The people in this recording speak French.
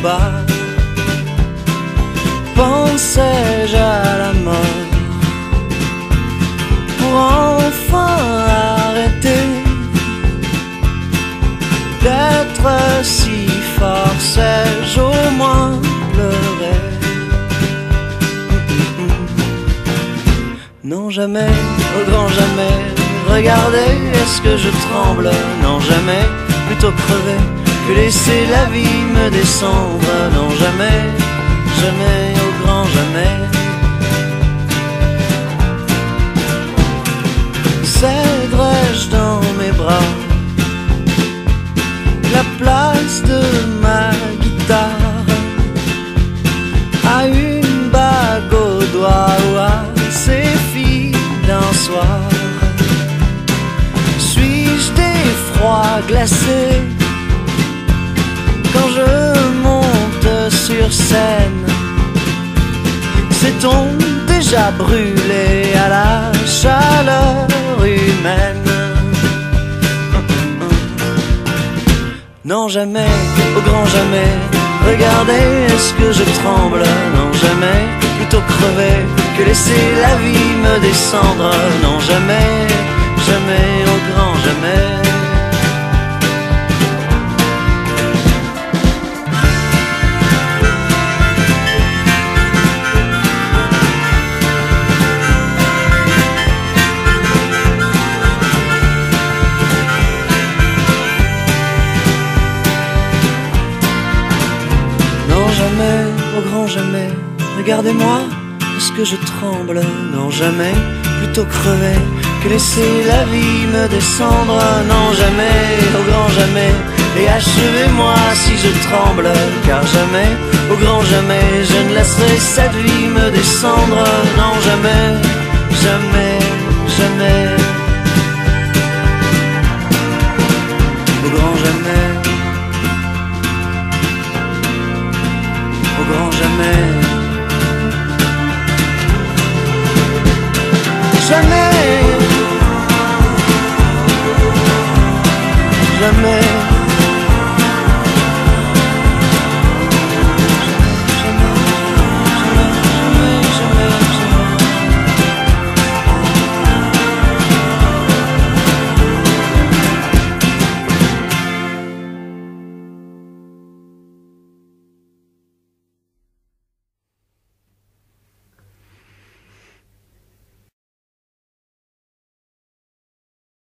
bas. Pensais-je à la mort pour enfin arrêter d'être si fort? Sais-je au moins pleurer? Non, jamais, au grand jamais. Regardez, est-ce que je tremble? Non, jamais, plutôt crever que laisser la vie me descendre. Non, jamais, jamais, au grand jamais. Céderais-je dans mes bras la place de ma guitare à une bague au doigt ou à ces filles d'un soir? Suis-je d'effroi glacé quand je monte sur scène? S'est-on déjà brûlé à la chaleur humaine? Non, jamais, au grand jamais. Regardez, est-ce que je tremble? Non, jamais, plutôt crever que laisser la vie me descendre. Non, jamais, jamais, au grand jamais. Jamais, au grand jamais. Regardez-moi, est-ce que je tremble? Non, jamais, plutôt crever que laisser la vie me descendre. Non, jamais, au grand jamais. Et achevez-moi si je tremble, car jamais, au grand jamais, je ne laisserai cette vie me descendre. Non, jamais, jamais, jamais, au grand jamais.